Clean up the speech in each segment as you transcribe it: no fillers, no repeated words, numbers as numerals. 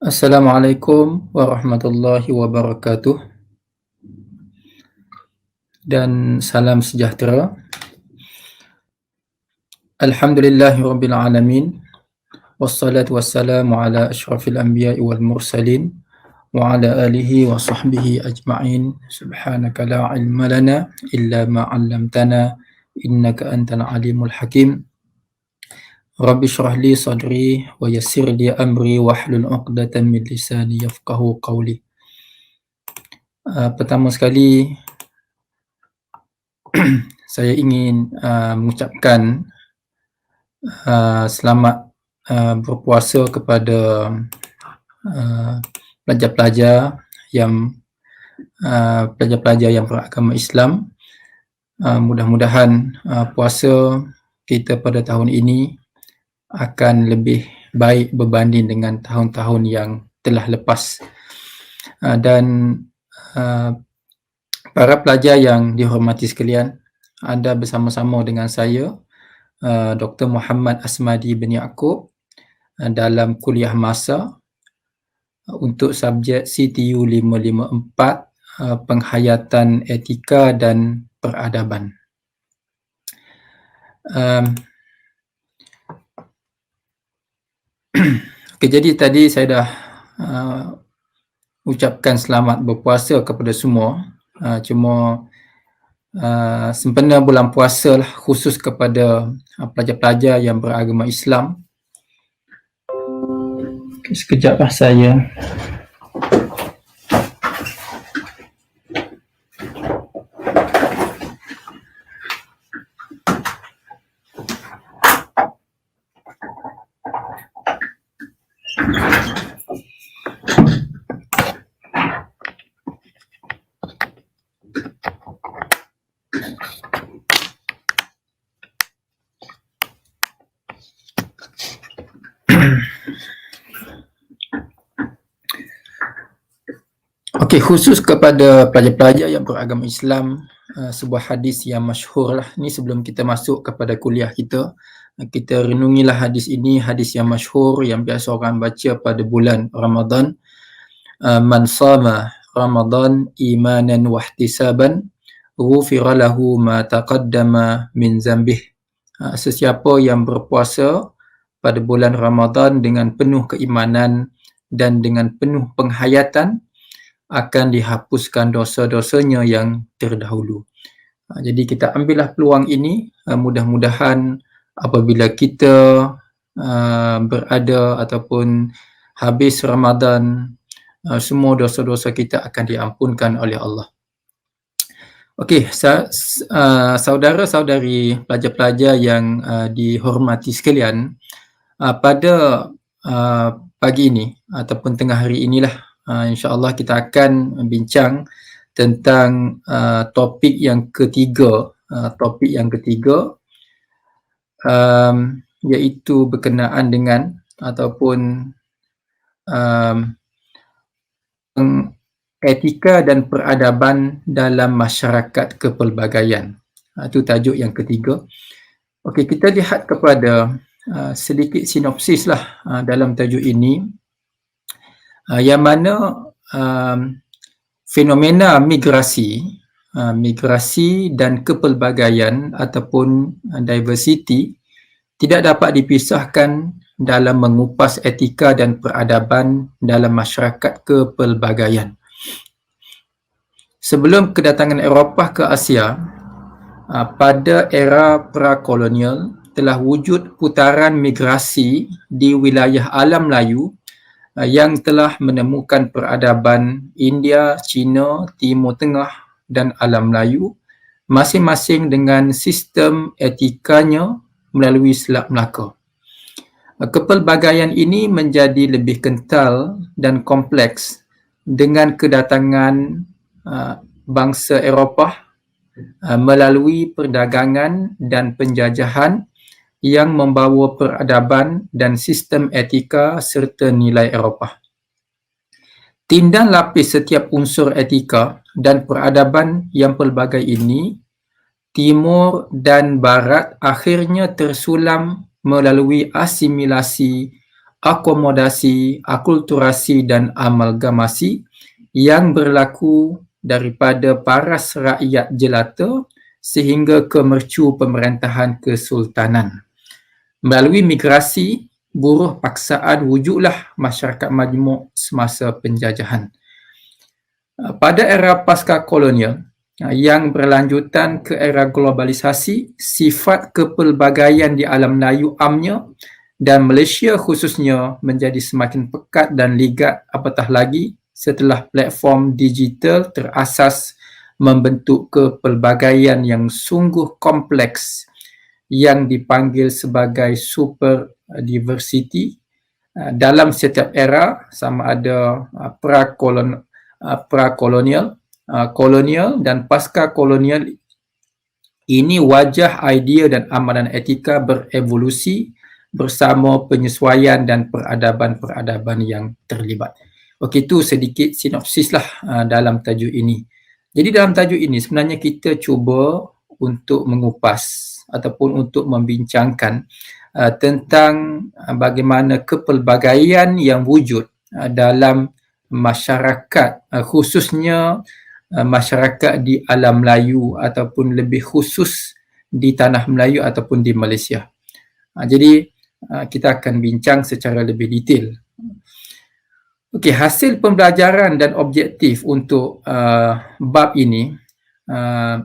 Assalamualaikum warahmatullahi wabarakatuh dan salam sejahtera. Alhamdulillahirabbil alamin wassalatu wassalamu ala asyrafil anbiya'i wal mursalin wa ala alihi wa sahbihi ajma'in. Subhanaka la ilma lana illa ma 'allamtana innaka antal alimul hakim. Rabbi shrah li sadri wa yassir li amri wahlul 'uqdatam min lisani yafqahu qawli. Pertama sekali saya ingin mengucapkan selamat berpuasa kepada pelajar-pelajar yang beragama Islam. Mudah-mudahan puasa kita pada tahun ini akan lebih baik berbanding dengan tahun-tahun yang telah lepas. Dan para pelajar yang dihormati sekalian, anda bersama-sama dengan saya, Dr. Muhammad Asmadi bin Yaakob, dalam kuliah masa untuk subjek CTU 554, penghayatan etika dan peradaban. Okay, jadi tadi saya dah ucapkan selamat berpuasa kepada semua. Cuma sempena bulan puasa lah, khusus kepada pelajar-pelajar yang beragama Islam. Okay, sekejap lah saya. Okey, khusus kepada pelajar-pelajar yang beragama Islam, sebuah hadis yang masyhur lah. Ni sebelum kita masuk kepada kuliah kita, kita renungilah hadis ini, hadis yang masyhur yang biasa orang baca pada bulan Ramadan. Man sama Ramadan imanan wa ihtisaban ghufira lahu ma taqaddama min zambih. Sesiapa yang berpuasa pada bulan Ramadan dengan penuh keimanan dan dengan penuh penghayatan, akan dihapuskan dosa-dosanya yang terdahulu. Jadi kita ambillah peluang ini, mudah-mudahan apabila kita berada ataupun habis Ramadan, semua dosa-dosa kita akan diampunkan oleh Allah. Okey, saudara-saudari pelajar-pelajar yang dihormati sekalian, pada pagi ini ataupun tengah hari inilah, insya-Allah kita akan bincang tentang topik yang ketiga, iaitu berkenaan dengan ataupun etika dan peradaban dalam masyarakat kepelbagaian. Itu tajuk yang ketiga. Okey, kita lihat kepada sedikit sinopsis lah dalam tajuk ini, yang mana fenomena migrasi dan kepelbagaian ataupun diversity tidak dapat dipisahkan dalam mengupas etika dan peradaban dalam masyarakat kepelbagaian. Sebelum kedatangan Eropah ke Asia, pada era prakolonial telah wujud putaran migrasi di wilayah alam Melayu yang telah menemukan peradaban India, China, Timur Tengah dan alam Melayu masing-masing dengan sistem etikanya melalui Selat Melaka. Kepelbagaian ini menjadi lebih kental dan kompleks dengan kedatangan bangsa Eropah melalui perdagangan dan penjajahan yang membawa peradaban dan sistem etika serta nilai Eropah. Tindan lapis setiap unsur etika dan peradaban yang pelbagai ini, Timur dan Barat akhirnya tersulam melalui asimilasi akomodasi, akulturasi dan amalgamasi yang berlaku daripada paras rakyat jelata sehingga ke mercu pemerintahan kesultanan. Melalui migrasi, buruh paksaan wujudlah masyarakat majmuk semasa penjajahan. Pada era pasca kolonial yang berlanjutan ke era globalisasi, sifat kepelbagaian di alam Melayu amnya dan Malaysia khususnya menjadi semakin pekat dan ligat, apatah lagi setelah platform digital terasas membentuk kepelbagaian yang sungguh kompleks yang dipanggil sebagai super diversity dalam setiap era, sama ada pra-kolonial, kolonial dan pasca kolonial. Ini wajah idea dan amalan etika berevolusi bersama penyesuaian dan peradaban-peradaban yang terlibat. Okey, itu sedikit sinopsis lah dalam tajuk ini. Jadi dalam tajuk ini sebenarnya kita cuba untuk mengupas ataupun untuk membincangkan tentang bagaimana kepelbagaian yang wujud dalam masyarakat, khususnya masyarakat di alam Melayu ataupun lebih khusus di tanah Melayu ataupun di Malaysia. Jadi kita akan bincang secara lebih detail. Okey, hasil pembelajaran dan objektif untuk bab ini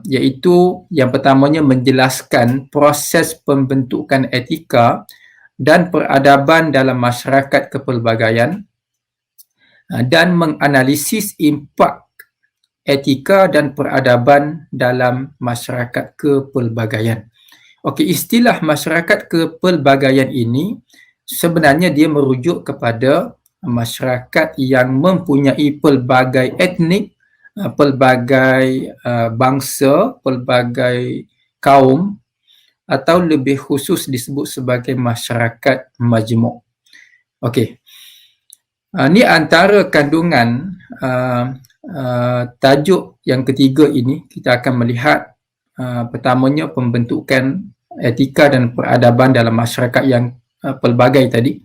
iaitu yang pertamanya menjelaskan proses pembentukan etika dan peradaban dalam masyarakat kepelbagaian dan menganalisis impak etika dan peradaban dalam masyarakat kepelbagaian. Okey, istilah masyarakat kepelbagaian ini sebenarnya dia merujuk kepada masyarakat yang mempunyai pelbagai etnik, pelbagai bangsa, pelbagai kaum, atau lebih khusus disebut sebagai masyarakat majmuk. Okey. Ini antara kandungan tajuk yang ketiga ini. Kita akan melihat pertamanya pembentukan etika dan peradaban dalam masyarakat yang pelbagai tadi.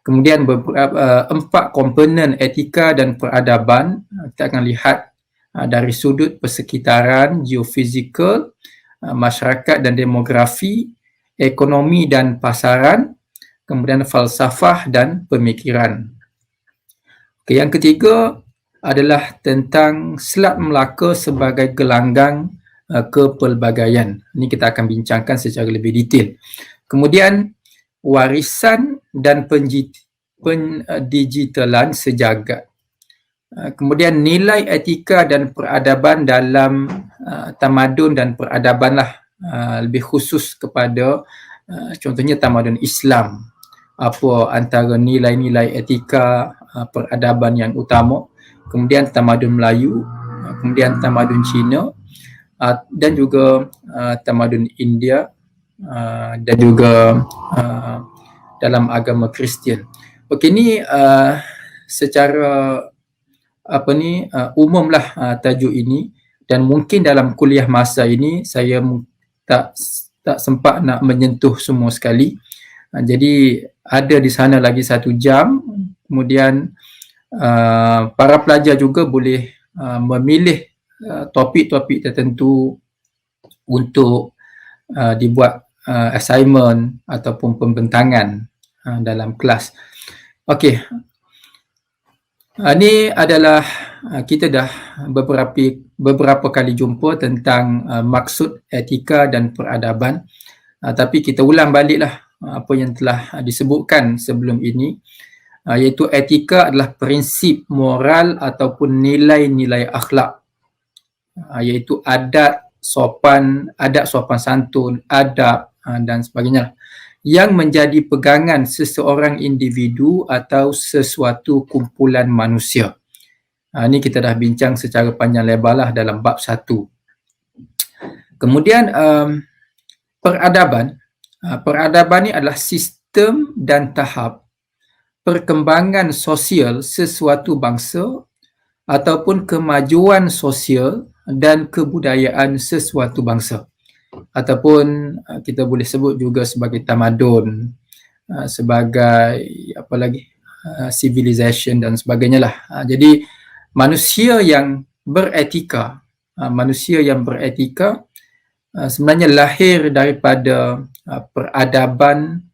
Kemudian empat komponen etika dan peradaban kita akan lihat dari sudut persekitaran, geofizikal, masyarakat dan demografi, ekonomi dan pasaran, kemudian falsafah dan pemikiran. Okay, yang ketiga adalah tentang Selat Melaka sebagai gelanggang kepelbagaian. Ini kita akan bincangkan secara lebih detail. Kemudian warisan dan pendigitalan sejagat. Kemudian nilai etika dan peradaban dalam tamadun dan peradaban lah, lebih khusus kepada contohnya tamadun Islam. Apa antara nilai-nilai etika peradaban yang utama, kemudian tamadun Melayu, kemudian tamadun Cina dan juga tamadun India dan juga dalam agama Kristian. Okey, ini secara umumlah tajuk ini, dan mungkin dalam kuliah masa ini saya tak sempat nak menyentuh semua sekali. Jadi ada di sana lagi 1 jam. Kemudian para pelajar juga boleh memilih topik-topik tertentu untuk dibuat assignment ataupun pembentangan dalam kelas. Okey. Ini adalah kita dah beberapa kali jumpa tentang maksud etika dan peradaban. Tapi kita ulang baliklah apa yang telah disebutkan sebelum ini, iaitu etika adalah prinsip moral ataupun nilai-nilai akhlak, iaitu adat sopan santun, adab dan sebagainya, yang menjadi pegangan seseorang individu atau sesuatu kumpulan manusia. Ini kita dah bincang secara panjang lebar lah dalam bab 1. Kemudian peradaban. Peradaban ni adalah sistem dan tahap perkembangan sosial sesuatu bangsa ataupun kemajuan sosial dan kebudayaan sesuatu bangsa, ataupun kita boleh sebut juga sebagai tamadun sebagai apa lagi, civilization dan sebagainya lah. Jadi manusia yang beretika, sebenarnya lahir daripada peradaban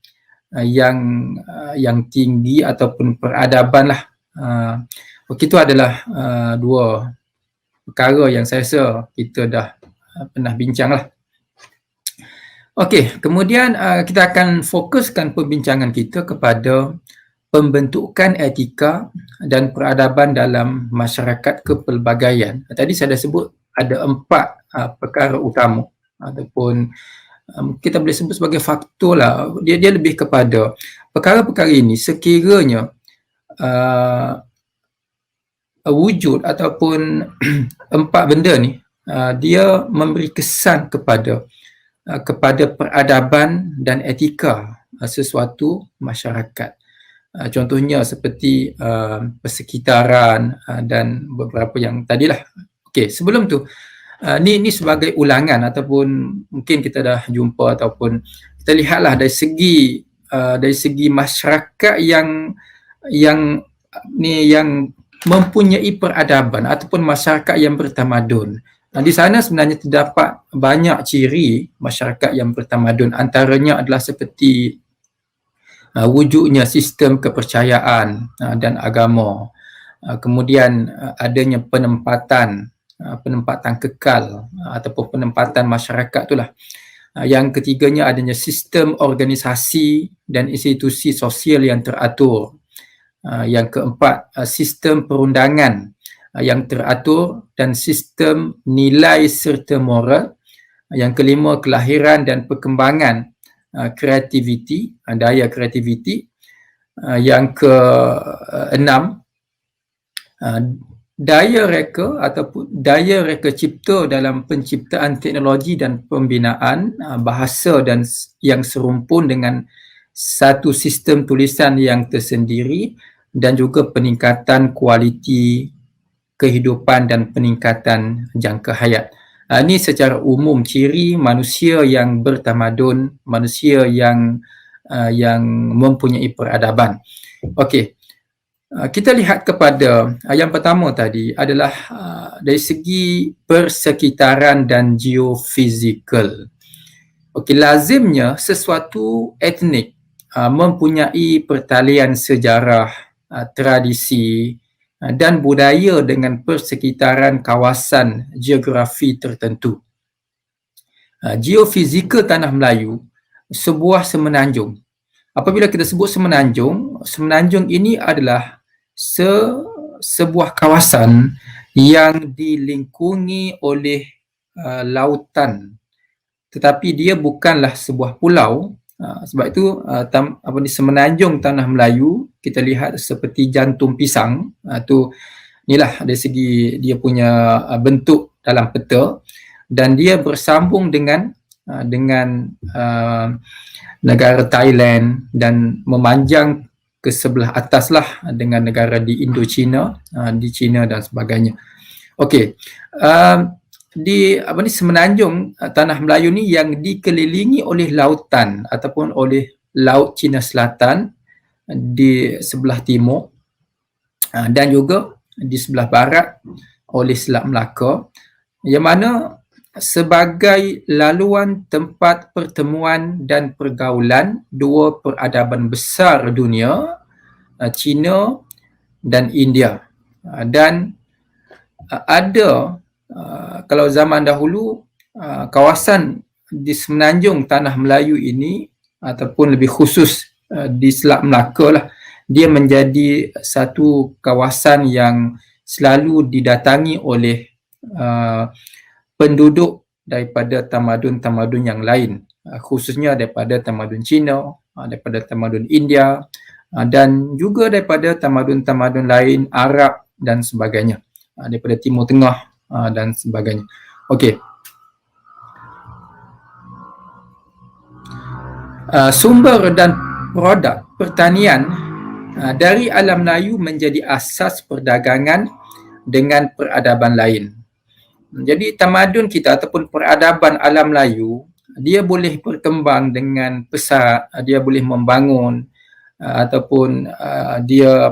yang tinggi ataupun peradaban lah. Itu adalah dua perkara yang saya rasa kita dah pernah bincang lah. Okey, kemudian kita akan fokuskan perbincangan kita kepada pembentukan etika dan peradaban dalam masyarakat kepelbagaian. Tadi saya dah sebut ada 4 perkara utama ataupun kita boleh sebut sebagai faktor lah. Dia lebih kepada perkara-perkara ini sekiranya wujud ataupun 4 benda ni dia memberi kesan kepada peradaban dan etika sesuatu masyarakat. Contohnya seperti persekitaran dan beberapa yang tadilah. Okey, sebelum tu ni sebagai ulangan ataupun mungkin kita dah jumpa ataupun kita lihatlah dari segi masyarakat yang mempunyai peradaban ataupun masyarakat yang bertamadun. Di sana sebenarnya terdapat banyak ciri masyarakat yang bertamadun, antaranya adalah seperti wujudnya sistem kepercayaan dan agama, kemudian adanya penempatan kekal ataupun penempatan masyarakat itulah. Yang ketiganya adanya sistem organisasi dan institusi sosial yang teratur. Yang keempat, sistem perundangan yang teratur dan sistem nilai serta moral. Yang kelima, kelahiran dan perkembangan kreativiti, daya kreativiti. Yang keenam, daya reka cipta dalam penciptaan teknologi dan pembinaan bahasa dan yang serumpun dengan satu sistem tulisan yang tersendiri, dan juga peningkatan kualiti kehidupan dan peningkatan jangka hayat. Ini secara umum ciri manusia yang bertamadun, manusia yang mempunyai peradaban. Okey. Kita lihat kepada yang pertama tadi adalah dari segi persekitaran dan geofizikal. Okey, lazimnya sesuatu etnik mempunyai pertalian sejarah, tradisi dan budaya dengan persekitaran kawasan geografi tertentu. Geofizikal tanah Melayu sebuah semenanjung. Apabila kita sebut semenanjung ini adalah sebuah kawasan yang dilingkungi oleh lautan, tetapi dia bukanlah sebuah pulau. Sebab itu semenanjung tanah Melayu kita lihat seperti jantung pisang. Inilah dari segi dia punya bentuk dalam peta, dan dia bersambung dengan negara Thailand dan memanjang ke sebelah atas lah dengan negara di Indochina, di China dan sebagainya. Okey. Di semenanjung tanah Melayu ni yang dikelilingi oleh lautan ataupun oleh Laut Cina Selatan di sebelah timur, dan juga di sebelah barat oleh Selat Melaka, yang mana sebagai laluan tempat pertemuan dan pergaulan dua peradaban besar dunia, China dan India. Dan ada kalau zaman dahulu kawasan di semenanjung tanah Melayu ini ataupun lebih khusus di Selat Melaka lah, dia menjadi satu kawasan yang selalu didatangi oleh penduduk daripada tamadun-tamadun yang lain, khususnya daripada tamadun Cina, daripada tamadun India, dan juga daripada tamadun-tamadun lain, Arab dan sebagainya, daripada Timur Tengah dan sebagainya. Okey. Sumber dan produk pertanian dari alam Melayu menjadi asas perdagangan dengan peradaban lain. Jadi tamadun kita ataupun peradaban alam Melayu dia boleh berkembang dengan pesat, dia boleh membangun ataupun dia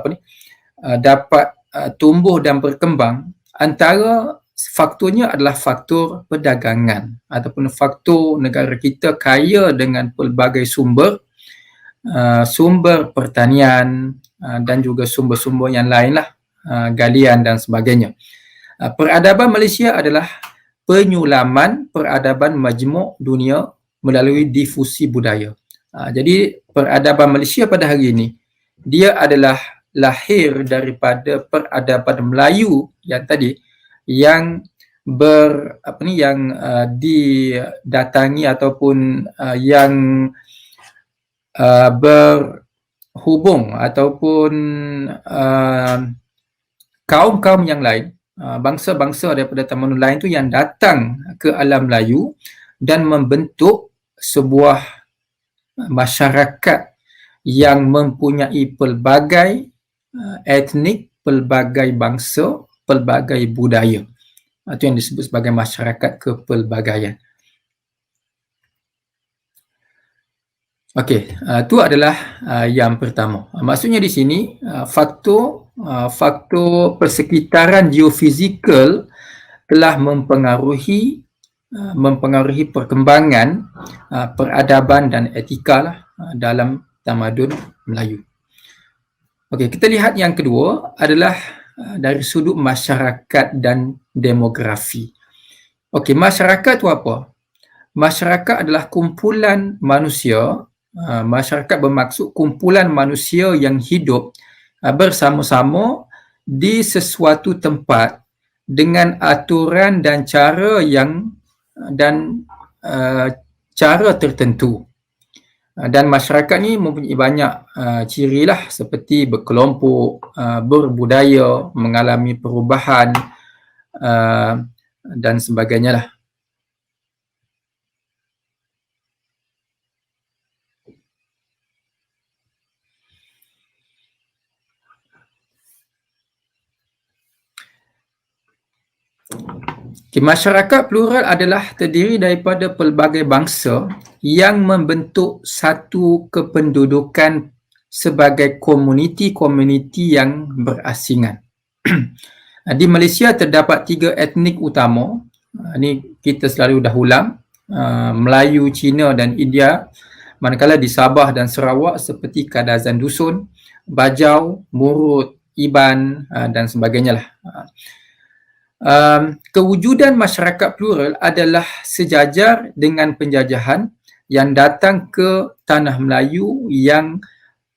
dapat tumbuh dan berkembang, antara faktornya adalah faktor perdagangan ataupun faktor negara kita kaya dengan pelbagai sumber, sumber pertanian dan juga sumber-sumber yang lain lah, galian dan sebagainya. Peradaban Malaysia adalah penyulaman peradaban majmuk dunia melalui difusi budaya. Jadi peradaban Malaysia pada hari ini, dia adalah lahir daripada peradaban Melayu yang tadi, yang didatangi ataupun yang berhubung ataupun kaum-kaum yang lain, bangsa-bangsa daripada tamadun lain tu yang datang ke alam Melayu dan membentuk sebuah masyarakat yang mempunyai pelbagai etnik, pelbagai bangsa, pelbagai budaya. Itu yang disebut sebagai masyarakat kepelbagaian. Okey, itu adalah yang pertama. Maksudnya di sini faktor persekitaran geofizikal telah mempengaruhi perkembangan peradaban dan etika lah dalam tamadun Melayu. Okey, kita lihat yang kedua adalah dari sudut masyarakat dan demografi. Okey, masyarakat itu apa? Masyarakat adalah kumpulan manusia. Masyarakat bermaksud kumpulan manusia yang hidup bersama-sama di sesuatu tempat dengan aturan dan cara cara tertentu. Dan masyarakat ni mempunyai banyak ciri lah, seperti berkelompok, berbudaya, mengalami perubahan dan sebagainya lah. Masyarakat plural adalah terdiri daripada pelbagai bangsa yang membentuk satu kependudukan sebagai komuniti-komuniti yang berasingan. Di Malaysia terdapat 3 etnik utama. Ini kita selalu dah ulang, Melayu, Cina dan India. Manakala di Sabah dan Sarawak seperti Kadazan Dusun, Bajau, Murut, Iban dan sebagainya lah. Kewujudan masyarakat plural adalah sejajar dengan penjajahan yang datang ke tanah Melayu yang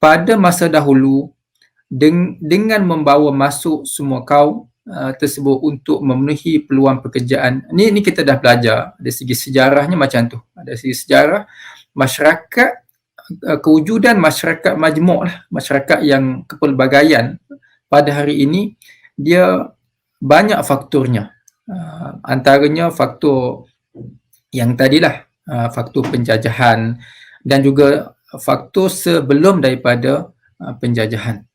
pada masa dahulu dengan membawa masuk semua kaum tersebut untuk memenuhi peluang pekerjaan. Ini kita dah belajar dari segi sejarahnya macam tu. Dari segi sejarah, masyarakat, kewujudan masyarakat majmuk lah, masyarakat yang kepelbagaian pada hari ini, dia banyak faktornya. Antaranya faktor yang tadilah, faktor penjajahan dan juga faktor sebelum daripada penjajahan.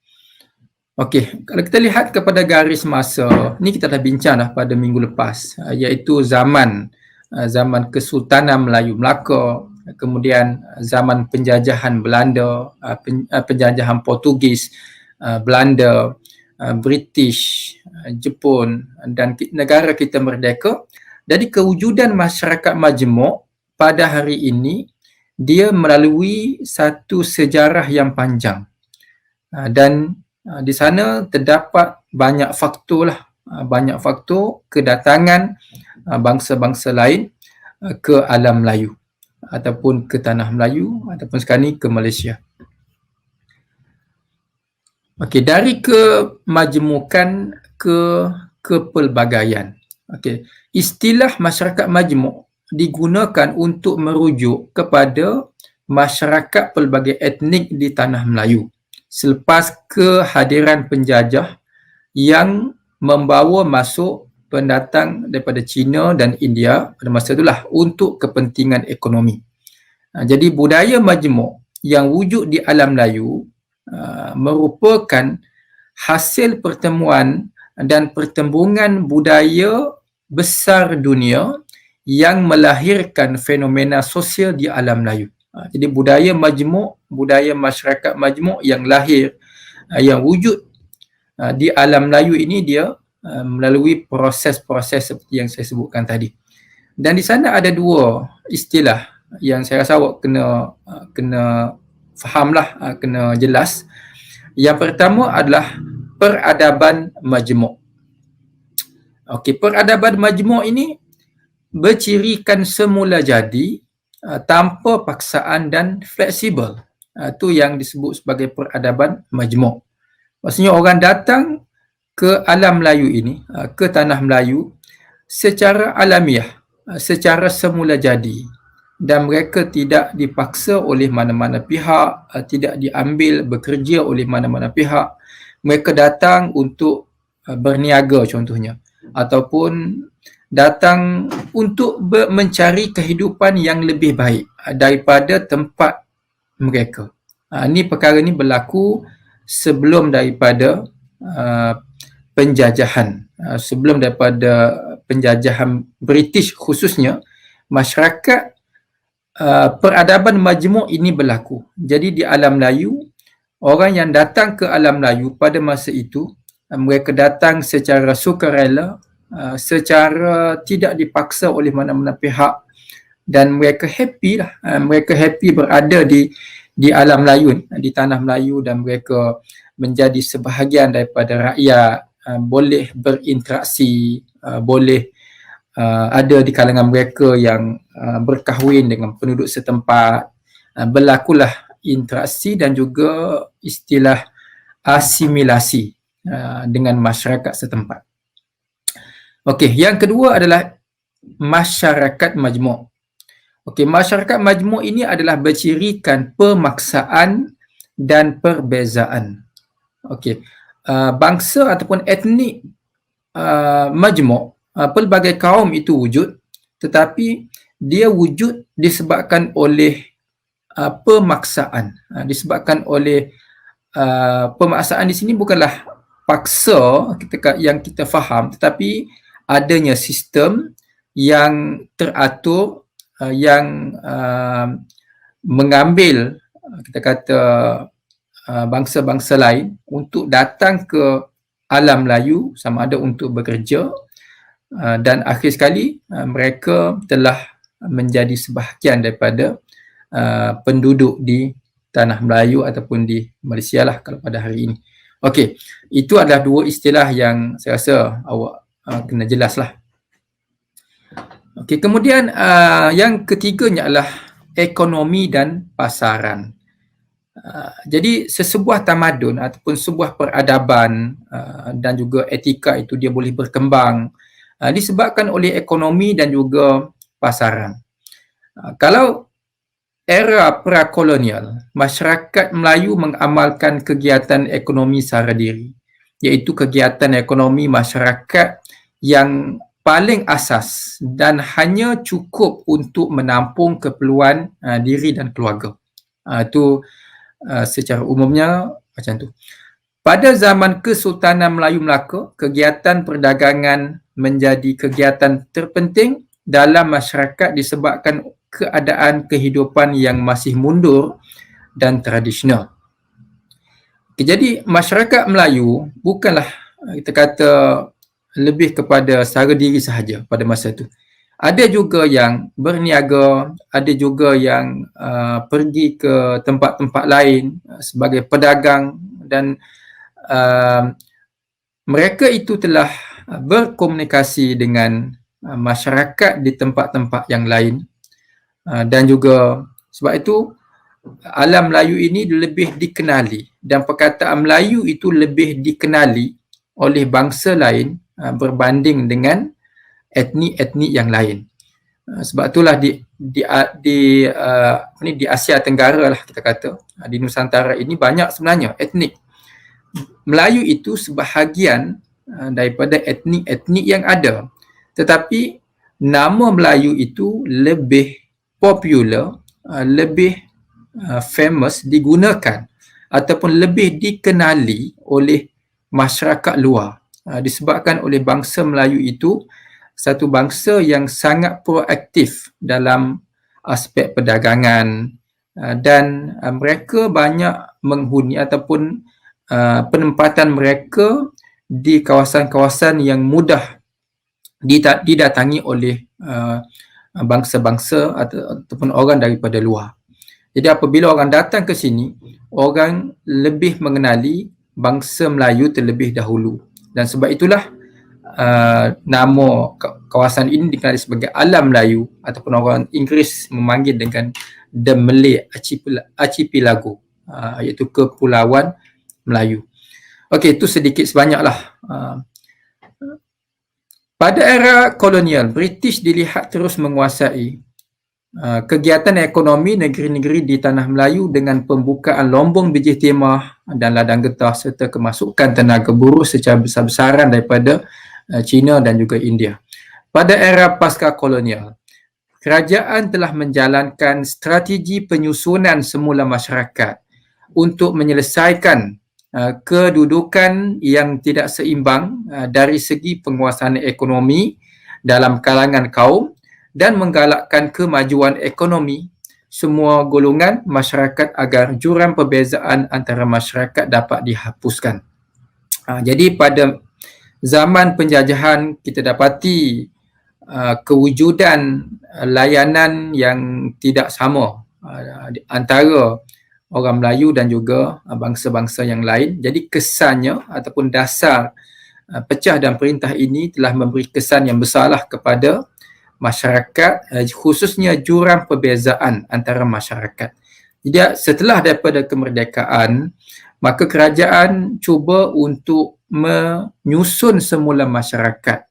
Okey, kalau kita lihat kepada garis masa, ni kita dah bincang dah pada minggu lepas, iaitu zaman Kesultanan Melayu Melaka, kemudian zaman penjajahan Belanda, penjajahan Portugis, Belanda, British, Jepun dan negara kita merdeka. Jadi kewujudan masyarakat majmuk pada hari ini, dia melalui satu sejarah yang panjang, dan di sana terdapat banyak faktor lah, banyak faktor kedatangan bangsa-bangsa lain ke alam Melayu ataupun ke tanah Melayu ataupun sekarang ni ke Malaysia. Okey, dari kemajmukan ke kepelbagaian. Okey, istilah masyarakat majmuk digunakan untuk merujuk kepada masyarakat pelbagai etnik di tanah Melayu selepas kehadiran penjajah yang membawa masuk pendatang daripada China dan India pada masa itulah untuk kepentingan ekonomi. Jadi budaya majmuk yang wujud di alam Melayu merupakan hasil pertemuan dan pertembungan budaya besar dunia yang melahirkan fenomena sosial di alam Melayu. Jadi budaya majmuk, budaya masyarakat majmuk yang lahir, yang wujud di alam Melayu ini dia melalui proses-proses seperti yang saya sebutkan tadi. Dan di sana ada dua istilah yang saya rasa awak kena fahamlah, kena jelas. Yang pertama adalah peradaban majmuk. Okey, peradaban majmuk ini bercirikan semula jadi, tanpa paksaan dan fleksibel. Itu yang disebut sebagai peradaban majmuk. Maksudnya orang datang ke alam Melayu ini, ke tanah Melayu secara alamiah, secara semula jadi, dan mereka tidak dipaksa oleh mana-mana pihak, tidak diambil bekerja oleh mana-mana pihak. Mereka datang untuk berniaga contohnya, ataupun datang untuk mencari kehidupan yang lebih baik daripada tempat mereka. Perkara ni berlaku sebelum daripada penjajahan. Sebelum daripada penjajahan British khususnya, masyarakat peradaban majmuk ini berlaku. Jadi di alam Melayu, orang yang datang ke alam Melayu pada masa itu, mereka datang secara sukarela, secara tidak dipaksa oleh mana-mana pihak, dan mereka happy lah. Mereka happy berada di alam Melayu, di tanah Melayu, dan mereka menjadi sebahagian daripada rakyat, boleh berinteraksi, boleh ada di kalangan mereka yang berkahwin dengan penduduk setempat. Berlakulah interaksi dan juga istilah asimilasi dengan masyarakat setempat. Okey, yang kedua adalah masyarakat majmuk. Okey, masyarakat majmuk ini adalah bercirikan pemaksaan dan perbezaan. Okey, bangsa ataupun etnik majmuk, pelbagai kaum itu wujud, tetapi dia wujud disebabkan oleh pemaksaan. Disebabkan oleh pemaksaan di sini bukanlah paksa yang kita faham, tetapi adanya sistem yang teratur, yang mengambil, kita kata, bangsa-bangsa lain untuk datang ke alam Melayu, sama ada untuk bekerja, dan akhir sekali mereka telah menjadi sebahagian daripada penduduk di tanah Melayu ataupun di Malaysia lah kalau pada hari ini. Okey, itu adalah dua istilah yang saya rasa awak kena jelas lah. Okey, kemudian yang ketiganya adalah ekonomi dan pasaran. Jadi sesebuah tamadun ataupun sebuah peradaban dan juga etika itu dia boleh berkembang disebabkan oleh ekonomi dan juga pasaran. Kalau era prakolonial, masyarakat Melayu mengamalkan kegiatan ekonomi sara diri, iaitu kegiatan ekonomi masyarakat yang paling asas dan hanya cukup untuk menampung keperluan diri dan keluarga. Itu secara umumnya macam tu. Pada zaman Kesultanan Melayu Melaka, kegiatan perdagangan menjadi kegiatan terpenting dalam masyarakat disebabkan keadaan kehidupan yang masih mundur dan tradisional. Jadi masyarakat Melayu bukanlah, kita kata, lebih kepada sara diri sahaja pada masa itu. Ada juga yang berniaga, ada juga yang pergi ke tempat-tempat lain sebagai pedagang, dan mereka itu telah berkomunikasi dengan masyarakat di tempat-tempat yang lain. Dan juga sebab itu alam Melayu ini lebih dikenali, dan perkataan Melayu itu lebih dikenali oleh bangsa lain berbanding dengan etnik-etnik yang lain. Sebab itulah di Asia Tenggara lah, kita kata, di Nusantara ini banyak sebenarnya etnik. Melayu itu sebahagian daripada etnik-etnik yang ada, tetapi nama Melayu itu lebih popular, lebih famous, digunakan ataupun lebih dikenali oleh masyarakat luar, disebabkan oleh bangsa Melayu itu satu bangsa yang sangat proaktif dalam aspek perdagangan, dan mereka banyak menghuni ataupun penempatan mereka di kawasan-kawasan yang mudah didatangi oleh bangsa-bangsa ataupun orang daripada luar. Jadi apabila orang datang ke sini, orang lebih mengenali bangsa Melayu terlebih dahulu. Dan sebab itulah nama kawasan ini dikenali sebagai Alam Melayu, ataupun orang Inggeris memanggil dengan The Malay Archipelago, iaitu Kepulauan Melayu. Okey, itu sedikit sebanyaklah. Pada era kolonial, British dilihat terus menguasai kegiatan ekonomi negeri-negeri di Tanah Melayu dengan pembukaan lombong biji timah dan ladang getah serta kemasukan tenaga buruh secara besar-besaran daripada China dan juga India. Pada era pasca kolonial, kerajaan telah menjalankan strategi penyusunan semula masyarakat untuk menyelesaikan kedudukan yang tidak seimbang dari segi penguasaan ekonomi dalam kalangan kaum dan menggalakkan kemajuan ekonomi semua golongan masyarakat agar jurang perbezaan antara masyarakat dapat dihapuskan. Jadi pada zaman penjajahan kita dapati kewujudan layanan yang tidak sama antara orang Melayu dan juga bangsa-bangsa yang lain. Jadi kesannya ataupun dasar pecah dan perintah ini telah memberi kesan yang besarlah kepada masyarakat, khususnya jurang perbezaan antara masyarakat. Jadi setelah daripada kemerdekaan, maka kerajaan cuba untuk menyusun semula masyarakat,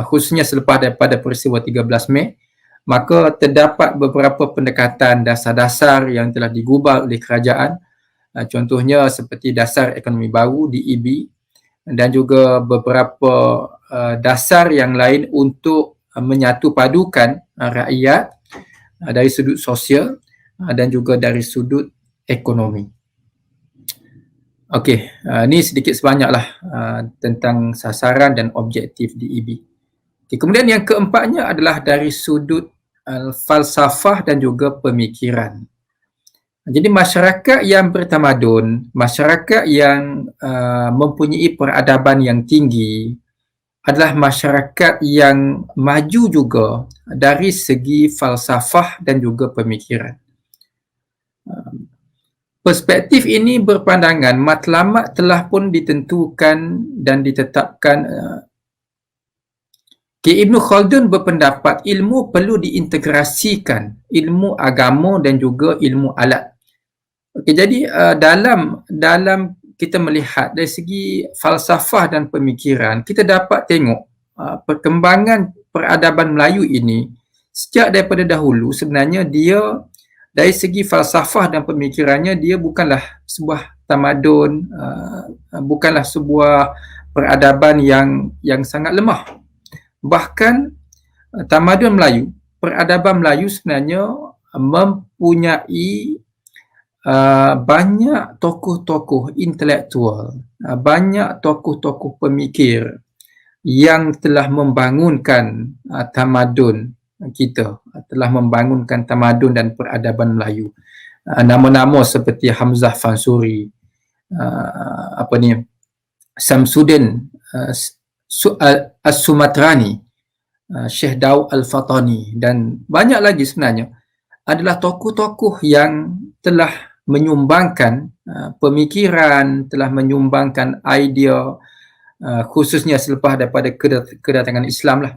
khususnya selepas daripada peristiwa 13 Mei, maka terdapat beberapa pendekatan dasar-dasar yang telah digubal oleh kerajaan, contohnya seperti dasar ekonomi baru DEB dan juga beberapa dasar yang lain untuk menyatu padukan rakyat dari sudut sosial dan juga dari sudut ekonomi. Okey, ini sedikit sebanyaklah tentang sasaran dan objektif DEB. Okay, kemudian yang keempatnya adalah dari sudut falsafah dan juga pemikiran. Jadi masyarakat yang bertamadun, masyarakat yang mempunyai peradaban yang tinggi adalah masyarakat yang maju juga dari segi falsafah dan juga pemikiran. Perspektif ini berpandangan matlamat telah pun ditentukan dan ditetapkan. Ibn Khaldun berpendapat ilmu perlu diintegrasikan, ilmu agama dan juga ilmu alat. Okay, jadi dalam kita melihat dari segi falsafah dan pemikiran, kita dapat tengok perkembangan peradaban Melayu ini sejak daripada dahulu sebenarnya dia dari segi falsafah dan pemikirannya dia bukanlah sebuah tamadun, bukanlah sebuah peradaban yang sangat lemah. Bahkan tamadun Melayu, peradaban Melayu sebenarnya mempunyai banyak tokoh-tokoh intelektual, banyak tokoh-tokoh pemikir yang telah membangunkan tamadun kita, telah membangunkan tamadun dan peradaban Melayu. Nama-nama seperti Hamzah Fansuri, Samsudin As-Sumatrani, Syekh Daud Al-Fatani dan banyak lagi sebenarnya adalah tokoh-tokoh yang telah menyumbangkan pemikiran, telah menyumbangkan idea, khususnya selepas daripada kedatangan Islam lah.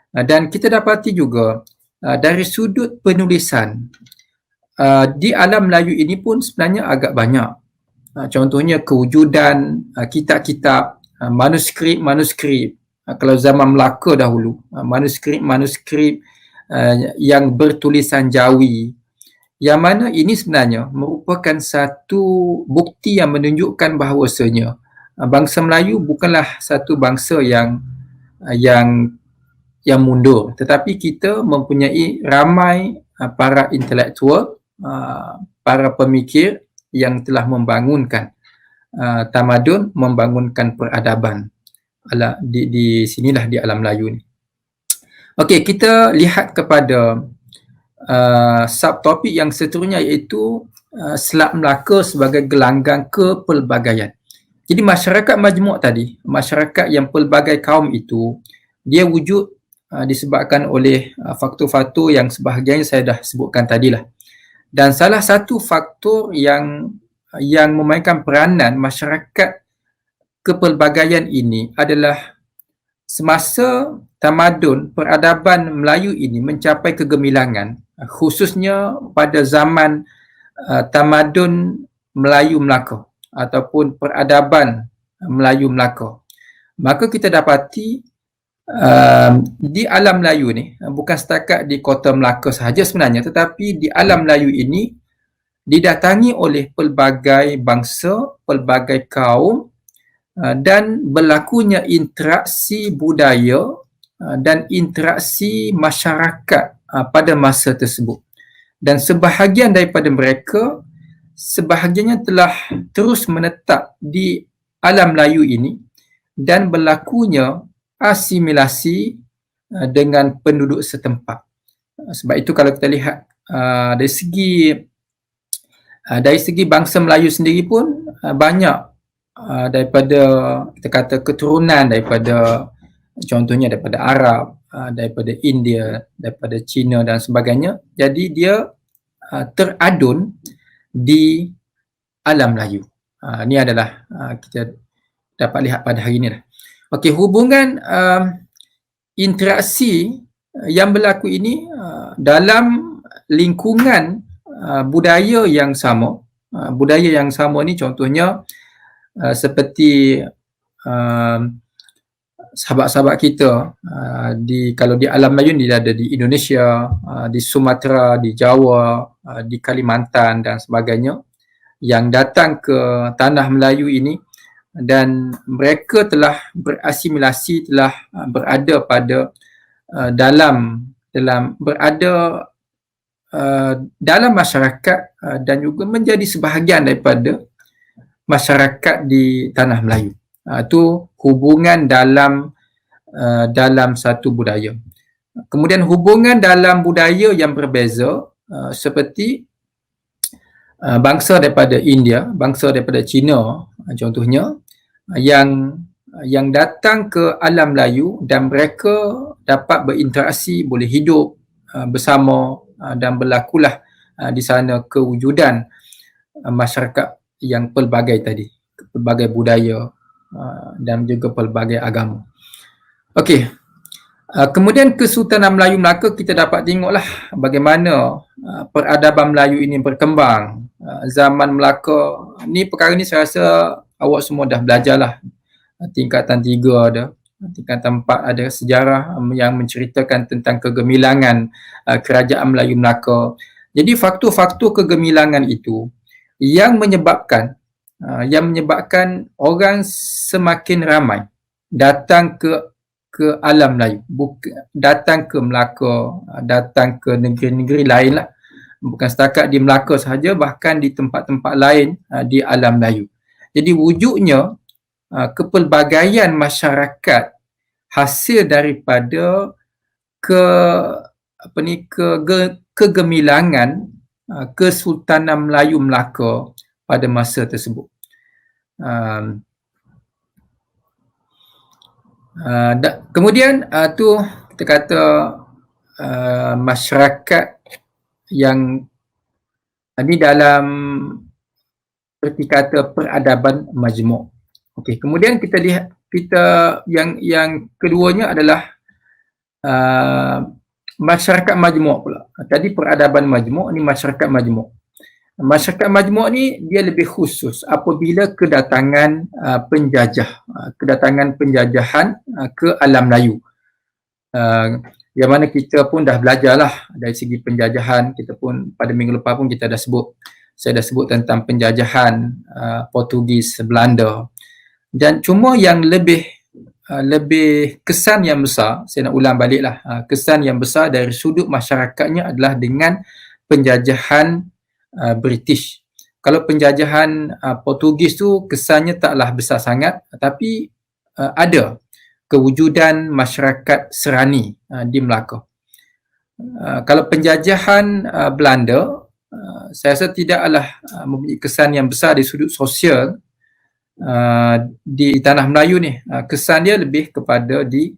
Dan kita dapati juga dari sudut penulisan di alam Melayu ini pun sebenarnya agak banyak. Contohnya kewujudan kitab-kitab, manuskrip, kalau zaman Melaka dahulu, manuskrip yang bertulisan Jawi, yang mana ini sebenarnya merupakan satu bukti yang menunjukkan bahawasanya bangsa Melayu bukanlah satu bangsa yang mundur, tetapi kita mempunyai ramai para intelektual, para pemikir yang telah membangunkan tamadun, membangunkan peradaban di sinilah di alam Melayu ni. Okey, kita lihat kepada subtopik yang seterusnya, iaitu Selat Melaka sebagai gelanggang kepelbagaian. Jadi masyarakat majmuk tadi, masyarakat yang pelbagai kaum itu, dia wujud disebabkan oleh faktor-faktor yang sebahagiannya saya dah sebutkan tadilah. Dan salah satu faktor yang memainkan peranan masyarakat kepelbagaian ini adalah semasa tamadun peradaban Melayu ini mencapai kegemilangan, khususnya pada zaman tamadun Melayu Melaka ataupun peradaban Melayu Melaka, maka kita dapati di alam Melayu ni, bukan setakat di kota Melaka sahaja sebenarnya, tetapi di alam Melayu ini didatangi oleh pelbagai bangsa, pelbagai kaum, dan berlakunya interaksi budaya dan interaksi masyarakat pada masa tersebut. Dan sebahagian daripada mereka, sebahagiannya telah terus menetap di alam Melayu ini dan berlakunya asimilasi dengan penduduk setempat. Sebab itu kalau kita lihat dari segi bangsa Melayu sendiri pun banyak daripada, kita kata, keturunan daripada, contohnya daripada Arab, daripada India, daripada Cina dan sebagainya. Jadi dia teradun di alam Melayu. Ini adalah kita dapat lihat pada hari ini. Okey, hubungan interaksi yang berlaku ini dalam lingkungan budaya yang sama. Budaya yang sama ni contohnya seperti sahabat-sahabat kita kalau di alam Melayu ni ada di Indonesia, di Sumatera, di Jawa, di Kalimantan dan sebagainya, yang datang ke tanah Melayu ini dan mereka telah berasimilasi, telah berada pada dalam masyarakat dan juga menjadi sebahagian daripada masyarakat di tanah Melayu. Itu hubungan dalam satu budaya. Kemudian hubungan dalam budaya yang berbeza, seperti bangsa daripada India, bangsa daripada Cina contohnya, yang datang ke alam Melayu dan mereka dapat berinteraksi, boleh hidup bersama dan berlakulah di sana kewujudan masyarakat yang pelbagai tadi, pelbagai budaya dan juga pelbagai agama. Okey, kemudian Kesultanan Melayu Melaka, kita dapat tengoklah bagaimana peradaban Melayu ini berkembang. Zaman Melaka ni, perkara ni saya rasa awak semua dah belajarlah. Tingkatan 3 ada, tingkatan 4 ada sejarah yang menceritakan tentang kegemilangan kerajaan Melayu Melaka. Jadi faktor-faktor kegemilangan itu yang menyebabkan orang semakin ramai datang ke alam Melayu, datang ke Melaka, datang ke negeri-negeri lain lah. Bukan setakat di Melaka sahaja, bahkan di tempat-tempat lain di alam Melayu. Jadi wujudnya kepelbagaian masyarakat hasil daripada kegemilangan Kesultanan Melayu Melaka pada masa tersebut. Kemudian tu kita kata masyarakat yang ini dalam seperti kata peradaban majmuk. Okey, kemudian kita lihat yang keduanya adalah masyarakat majmuk pula. Tadi peradaban majmuk, ni masyarakat majmuk. Masyarakat majmuk ni dia lebih khusus apabila kedatangan penjajahan ke alam Melayu. Yang mana kita pun dah belajarlah dari segi penjajahan. Kita pun pada minggu lepas pun saya dah sebut tentang penjajahan Portugis, Belanda. Dan cuma yang lebih kesan yang besar, saya nak ulang baliklah, kesan yang besar dari sudut masyarakatnya adalah dengan penjajahan British. Kalau penjajahan Portugis tu kesannya taklah besar sangat, tapi ada kewujudan masyarakat Serani di Melaka. Kalau penjajahan Belanda, saya rasa tidaklah mempunyai kesan yang besar di sudut sosial di tanah Melayu ni. Kesan dia lebih kepada di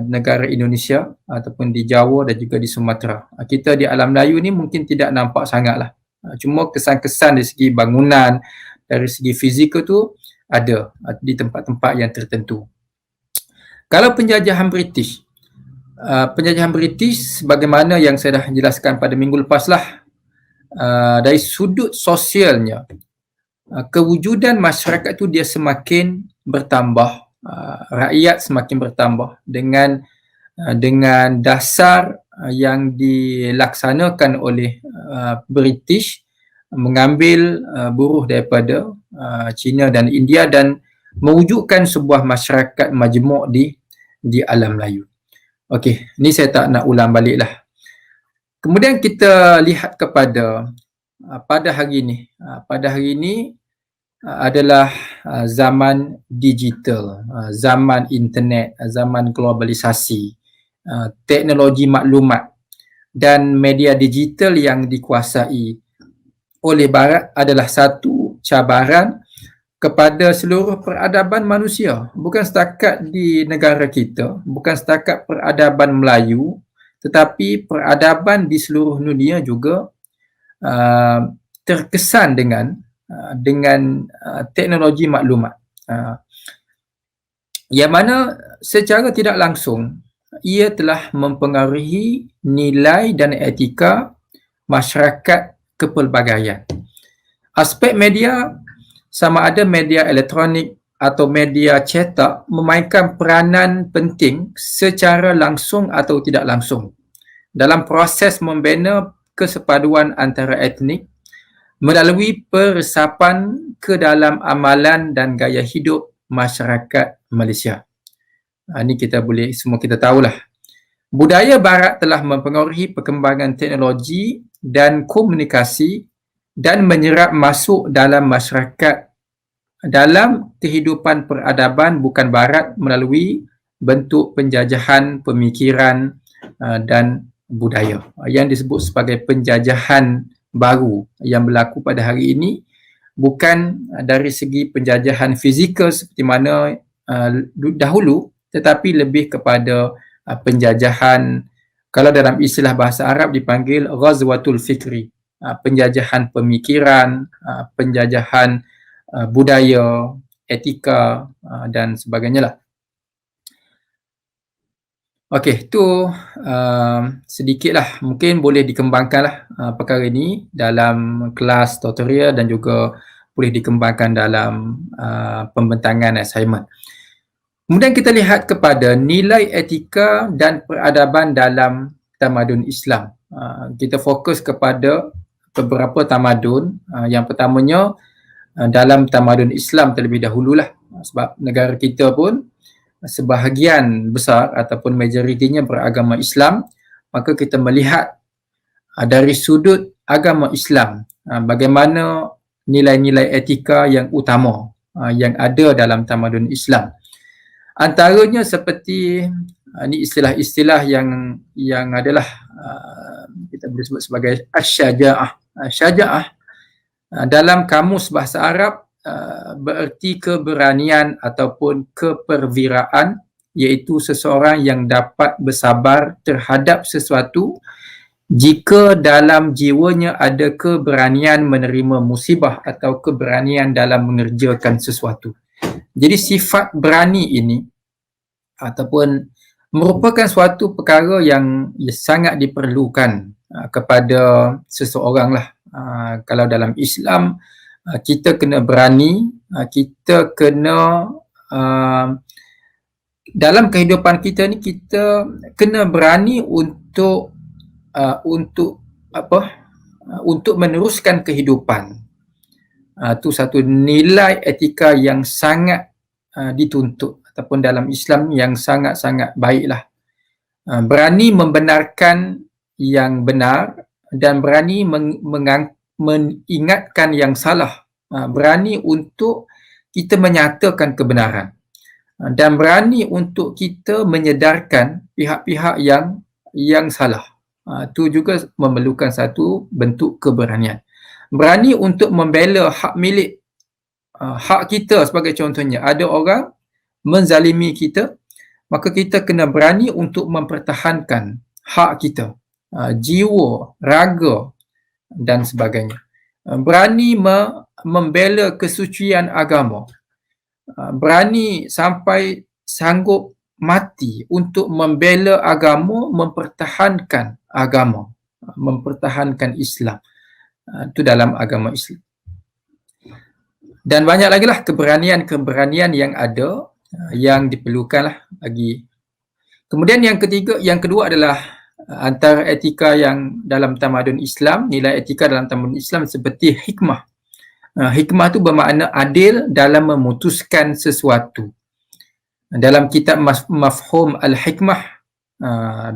negara Indonesia ataupun di Jawa dan juga di Sumatera. Kita di alam Melayu ni mungkin tidak nampak sangatlah. Cuma kesan-kesan dari segi bangunan, dari segi fizikal tu ada di tempat-tempat yang tertentu. Kalau penjajahan British, sebagaimana yang saya dah jelaskan pada minggu lepas lah, dari sudut sosialnya, kewujudan masyarakat tu dia semakin bertambah, rakyat semakin bertambah dengan dasar yang dilaksanakan oleh British mengambil buruh daripada China dan India dan mewujudkan sebuah masyarakat majmuk di alam Melayu. Okey, ni saya tak nak ulang balik lah. Kemudian kita lihat kepada pada hari ini. Pada hari ini adalah zaman digital, zaman internet, zaman globalisasi, teknologi maklumat dan media digital yang dikuasai oleh Barat adalah satu cabaran kepada seluruh peradaban manusia. Bukan setakat di negara kita, bukan setakat peradaban Melayu, tetapi peradaban di seluruh dunia juga terkesan dengan teknologi maklumat. Yang mana secara tidak langsung ia telah mempengaruhi nilai dan etika masyarakat kepelbagaian. Aspek media, sama ada media elektronik atau media cetak, memainkan peranan penting secara langsung atau tidak langsung dalam proses membina kesepaduan antara etnik melalui peresapan ke dalam amalan dan gaya hidup masyarakat Malaysia. Ini semua kita tahulah. Budaya Barat telah mempengaruhi perkembangan teknologi dan komunikasi dan menyerap masuk dalam masyarakat, dalam kehidupan peradaban bukan Barat melalui bentuk penjajahan pemikiran dan budaya yang disebut sebagai penjajahan baru yang berlaku pada hari ini, bukan dari segi penjajahan fizikal seperti mana dahulu, tetapi lebih kepada penjajahan, kalau dalam istilah bahasa Arab dipanggil ghazwatul fikri, penjajahan pemikiran, penjajahan budaya, etika dan sebagainya lah. Okey, itu sedikitlah, mungkin boleh dikembangkanlah perkara ini dalam kelas tutorial dan juga boleh dikembangkan dalam pembentangan assignment. Kemudian kita lihat kepada nilai etika dan peradaban dalam tamadun Islam. Kita fokus kepada beberapa tamadun. Yang pertamanya dalam tamadun Islam terlebih dahululah, sebab negara kita pun sebahagian besar ataupun majoritinya beragama Islam, maka kita melihat dari sudut agama Islam bagaimana nilai-nilai etika yang utama yang ada dalam tamadun Islam. Antaranya seperti ini istilah-istilah yang adalah kita boleh sebut sebagai asy-syaja'ah. Syaja'ah dalam kamus bahasa Arab bererti keberanian ataupun keperwiraan, iaitu seseorang yang dapat bersabar terhadap sesuatu jika dalam jiwanya ada keberanian menerima musibah atau keberanian dalam mengerjakan sesuatu. Jadi sifat berani ini ataupun merupakan suatu perkara yang sangat diperlukan kepada seseorang lah. Kalau dalam Islam, kita kena berani, kita kena dalam kehidupan kita ni kita kena berani untuk meneruskan kehidupan. Itu satu nilai etika yang sangat dituntut ataupun dalam Islam yang sangat-sangat baiklah. Berani membenarkan yang benar dan berani mengingatkan yang salah. Berani untuk kita menyatakan kebenaran. dan berani untuk kita menyedarkan pihak-pihak yang salah. Itu juga memerlukan satu bentuk keberanian. Berani untuk membela hak milik, hak kita. Sebagai contohnya, ada orang menzalimi kita, maka kita kena berani untuk mempertahankan hak kita, jiwa, raga dan sebagainya. Berani membela kesucian agama, berani sampai sanggup mati untuk membela agama, mempertahankan agama, mempertahankan Islam. Itu dalam agama Islam. Dan banyak lagi lah keberanian-keberanian yang ada, yang diperlukan lah bagi. Kemudian yang kedua adalah antara etika yang dalam tamadun Islam, nilai etika dalam tamadun Islam seperti hikmah. Hikmah tu bermakna adil dalam memutuskan sesuatu. Dalam kitab Mafhum Al-Hikmah,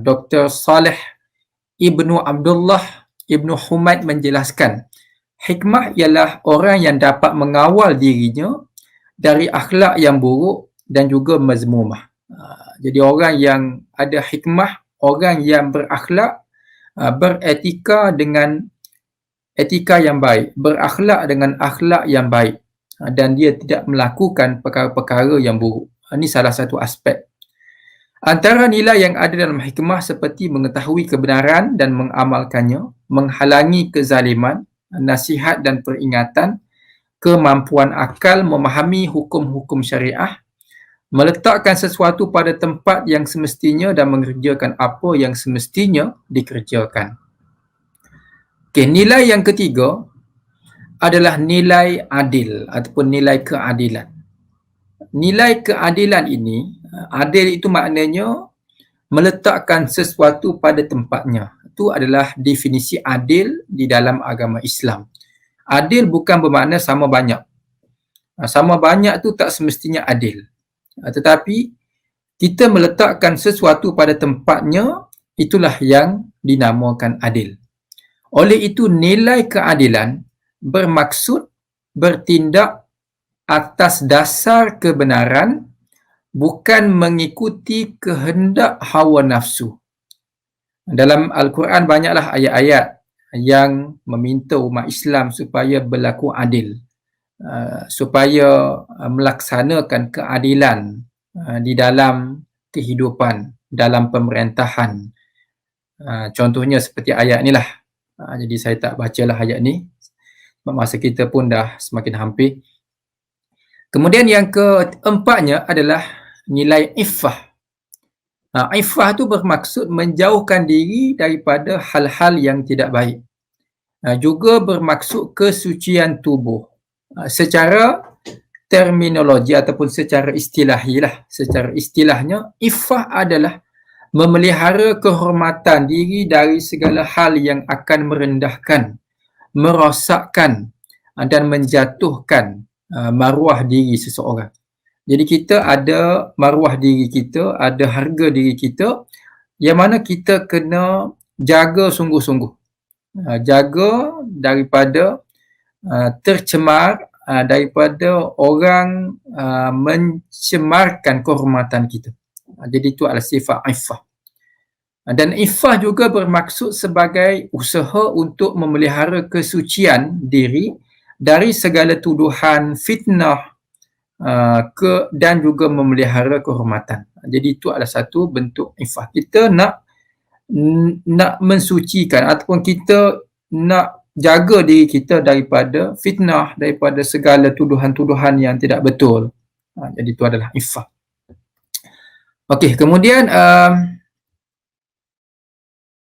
Dr. Saleh Ibnu Abdullah Ibnu Humaid menjelaskan, hikmah ialah orang yang dapat mengawal dirinya dari akhlak yang buruk dan juga mazmumah. Jadi orang yang ada hikmah, orang yang berakhlak, beretika dengan etika yang baik, berakhlak dengan akhlak yang baik, dan dia tidak melakukan perkara-perkara yang buruk. Ini salah satu aspek. Antara nilai yang ada dalam hikmah seperti mengetahui kebenaran dan mengamalkannya, menghalangi kezaliman, nasihat dan peringatan, kemampuan akal memahami hukum-hukum syariah, meletakkan sesuatu pada tempat yang semestinya dan mengerjakan apa yang semestinya dikerjakan. Okay, nilai yang ketiga adalah nilai adil ataupun nilai keadilan. Nilai keadilan ini, adil itu maknanya meletakkan sesuatu pada tempatnya. Itu adalah definisi adil di dalam agama Islam. Adil bukan bermakna sama banyak. Sama banyak tu tak semestinya adil. Tetapi kita meletakkan sesuatu pada tempatnya, itulah yang dinamakan adil. Oleh itu, nilai keadilan bermaksud bertindak atas dasar kebenaran, bukan mengikuti kehendak hawa nafsu. Dalam Al-Quran banyaklah ayat-ayat yang meminta umat Islam supaya berlaku adil, supaya melaksanakan keadilan di dalam kehidupan, dalam pemerintahan. Contohnya seperti ayat ni lah. Jadi saya tak bacalah ayat ni, masa kita pun dah semakin hampir. Kemudian yang keempatnya adalah nilai iffah. Iffah tu bermaksud menjauhkan diri daripada hal-hal yang tidak baik. Juga bermaksud kesucian tubuh. Secara terminologi ataupun secara istilahilah, secara istilahnya, iffah adalah memelihara kehormatan diri dari segala hal yang akan merendahkan, merosakkan dan menjatuhkan maruah diri seseorang. Jadi kita ada maruah diri kita, ada harga diri kita, yang mana kita kena jaga sungguh-sungguh. Jaga daripada tercemar, daripada orang mencemarkan kehormatan kita. Jadi itu adalah sifat iffah. Dan iffah juga bermaksud sebagai usaha untuk memelihara kesucian diri dari segala tuduhan, fitnah, dan juga memelihara kehormatan. Jadi itu adalah satu bentuk iffah. Kita nak mensucikan ataupun kita nak jaga diri kita daripada fitnah, daripada segala tuduhan-tuduhan yang tidak betul. Jadi itu adalah iffah. Okey, kemudian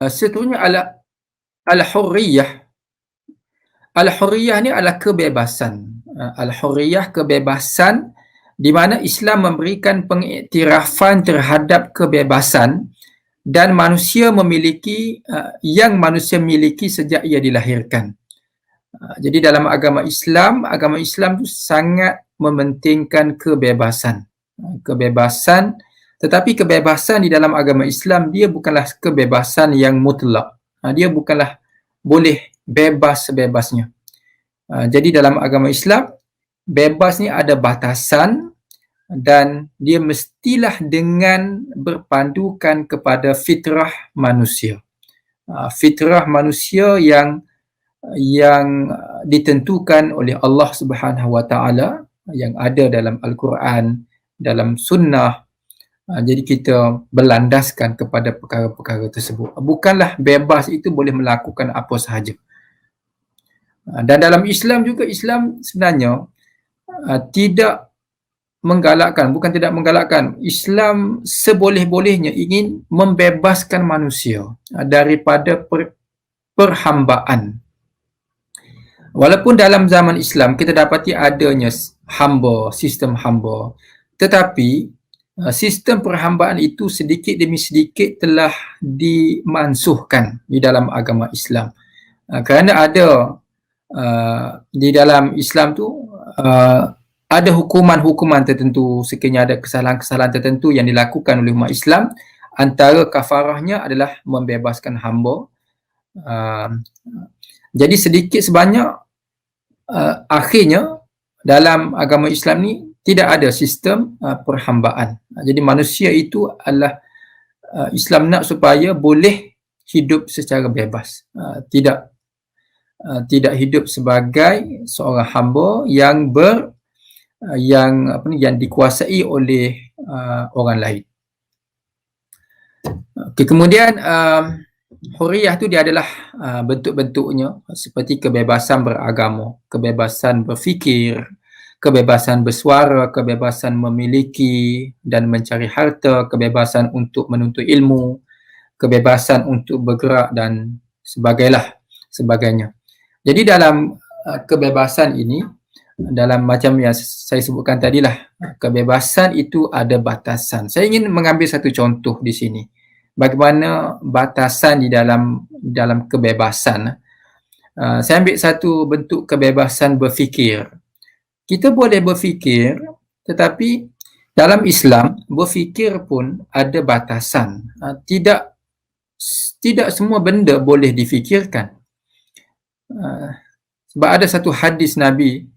seterusnya adalah al-hurriyah. Al-hurriyah ni adalah kebebasan. Al-hurriyah, kebebasan, di mana Islam memberikan pengiktirafan terhadap kebebasan dan manusia memiliki yang manusia miliki sejak ia dilahirkan. Jadi dalam agama Islam tu sangat mementingkan kebebasan. Kebebasan, tetapi kebebasan di dalam agama Islam dia bukanlah kebebasan yang mutlak. Dia bukanlah boleh bebas sebebasnya. Jadi dalam agama Islam, bebas ni ada batasan dan dia mestilah dengan berpandukan kepada fitrah manusia. Fitrah manusia yang ditentukan oleh Allah Subhanahu Wa Taala, yang ada dalam Al-Quran, dalam sunnah. Jadi kita berlandaskan kepada perkara-perkara tersebut. Bukanlah bebas itu boleh melakukan apa sahaja. Dan dalam Islam juga, Islam sebenarnya tidak menggalakkan, bukan tidak menggalakkan, Islam seboleh-bolehnya ingin membebaskan manusia daripada perhambaan. Walaupun dalam zaman Islam kita dapati adanya hamba, sistem hamba, tetapi sistem perhambaan itu sedikit demi sedikit telah dimansuhkan di dalam agama Islam. Kerana ada di dalam Islam tu ada hukuman-hukuman tertentu sekiranya ada kesalahan-kesalahan tertentu yang dilakukan oleh umat Islam. Antara kafarahnya adalah membebaskan hamba. Jadi sedikit sebanyak akhirnya dalam agama Islam ni tidak ada sistem perhambaan. Jadi manusia itu adalah Islam nak supaya boleh hidup secara bebas. Tidak hidup sebagai seorang hamba yang dikuasai oleh orang lain. Okay, kemudian hurriyah tu dia adalah bentuk-bentuknya seperti kebebasan beragama, kebebasan berfikir, kebebasan bersuara, kebebasan memiliki dan mencari harta, kebebasan untuk menuntut ilmu, kebebasan untuk bergerak dan sebagainya. Jadi dalam kebebasan ini, dalam macam yang saya sebutkan tadilah, kebebasan itu ada batasan. Saya ingin mengambil satu contoh di sini. Bagaimana batasan di dalam kebebasan. Saya ambil satu bentuk kebebasan berfikir. Kita boleh berfikir, tetapi dalam Islam berfikir pun ada batasan. Tidak semua benda boleh difikirkan. Sebab ada satu hadis Nabi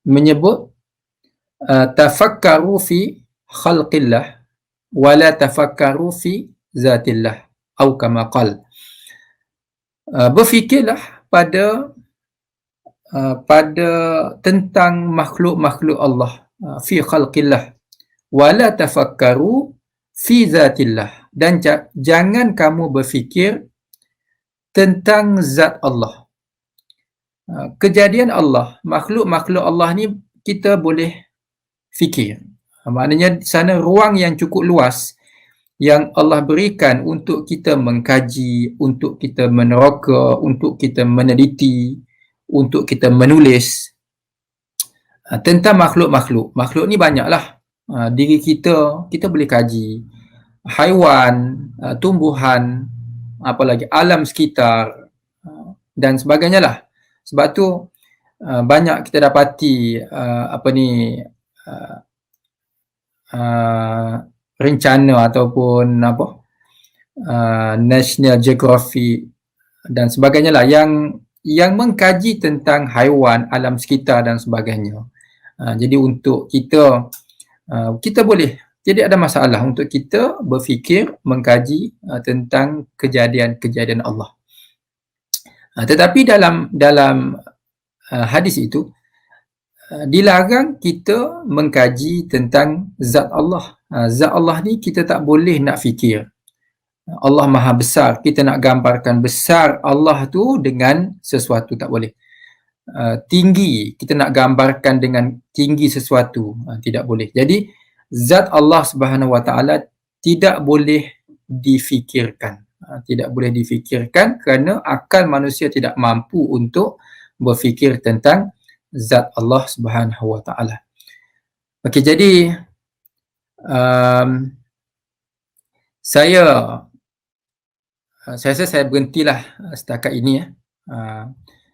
menyebut tafakkaru fi khalqillah wala tafakkaru fi zatillah atau kama qala. Berfikirlah pada tentang makhluk-makhluk Allah, fi khalqillah wala tafakkaru fi zatillah, dan jangan kamu berfikir tentang zat Allah. Kejadian Allah, makhluk-makhluk Allah ni kita boleh fikir. Maknanya sana ruang yang cukup luas yang Allah berikan untuk kita mengkaji, untuk kita meneraka, untuk kita meneliti, untuk kita menulis tentang makhluk-makhluk. Makhluk ni banyaklah. Diri kita boleh kaji. Haiwan, tumbuhan, apalagi alam sekitar dan sebagainya lah. Sebab tu banyak kita dapati rencana ataupun National Geographic dan sebagainya lah yang mengkaji tentang haiwan, alam sekitar dan sebagainya. Jadi untuk kita boleh, tidak ada masalah untuk kita berfikir, mengkaji tentang kejadian-kejadian Allah. Tetapi dalam hadis itu dilarang kita mengkaji tentang zat Allah. Zat Allah ni kita tak boleh nak fikir. Allah Maha Besar, kita nak gambarkan besar Allah tu dengan sesuatu, tak boleh. Tinggi, kita nak gambarkan dengan tinggi sesuatu, tidak boleh. Jadi zat Allah Subhanahu Wa Taala tidak boleh difikirkan. Tidak boleh difikirkan kerana akal manusia tidak mampu untuk berfikir tentang zat Allah Subhanahu Wa Taala. Okey, jadi saya rasa saya berhentilah setakat ini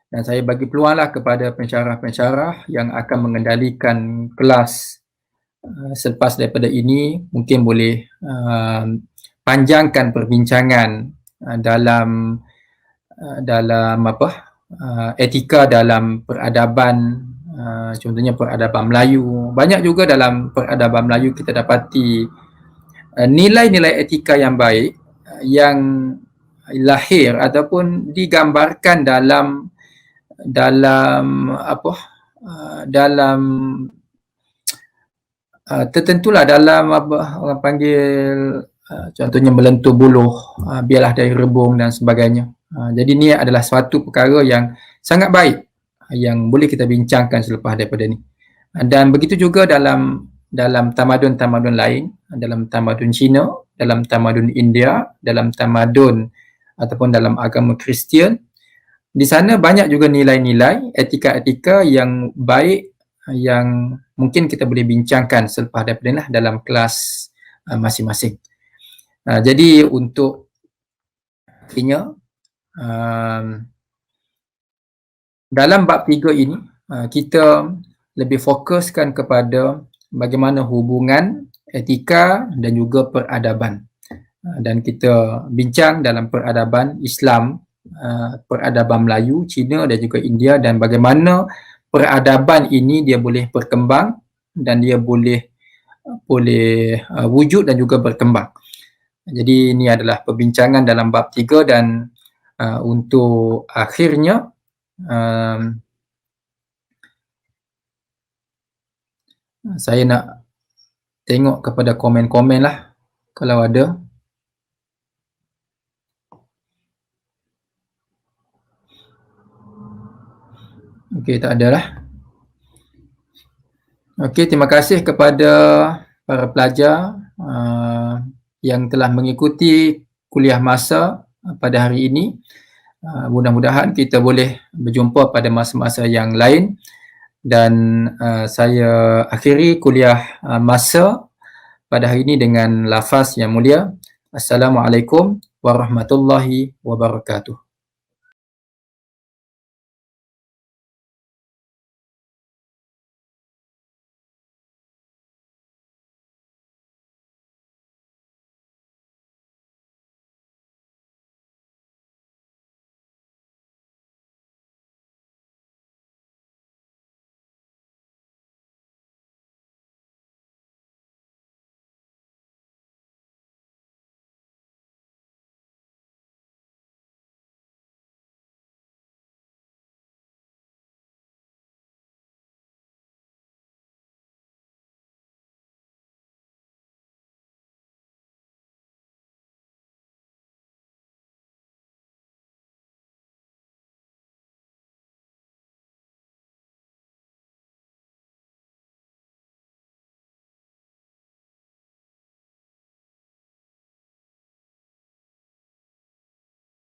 dan saya bagi peluanglah kepada pensyarah-pensyarah yang akan mengendalikan kelas selepas daripada ini, mungkin boleh panjangkan perbincangan dalam etika dalam peradaban contohnya peradaban Melayu. Banyak juga dalam peradaban Melayu kita dapati nilai-nilai etika yang baik yang lahir ataupun digambarkan dalam dalam tertentulah dalam apa orang panggil contohnya melentur buluh, biarlah dari rebung dan sebagainya. Jadi ni adalah suatu perkara yang sangat baik yang boleh kita bincangkan selepas daripada ni. Dan begitu juga dalam tamadun-tamadun lain, dalam tamadun Cina, dalam tamadun India, dalam tamadun ataupun dalam agama Kristian, di sana banyak juga nilai-nilai, etika-etika yang baik yang mungkin kita boleh bincangkan selepas daripada ni dalam kelas masing-masing. Jadi untuk artinya dalam bab 3 ini kita lebih fokuskan kepada bagaimana hubungan etika dan juga peradaban. Dan kita bincang dalam peradaban Islam, peradaban Melayu, Cina dan juga India, dan bagaimana peradaban ini dia boleh berkembang dan dia boleh wujud dan juga berkembang. Jadi ini adalah perbincangan dalam bab 3 dan untuk akhirnya saya nak tengok kepada komen-komen lah kalau ada. Okey, tak ada lah. Okey, terima kasih kepada para pelajar yang telah mengikuti kuliah masa pada hari ini. Mudah-mudahan kita boleh berjumpa pada masa-masa yang lain. Dan saya akhiri kuliah masa pada hari ini dengan lafaz yang mulia. Assalamualaikum warahmatullahi wabarakatuh.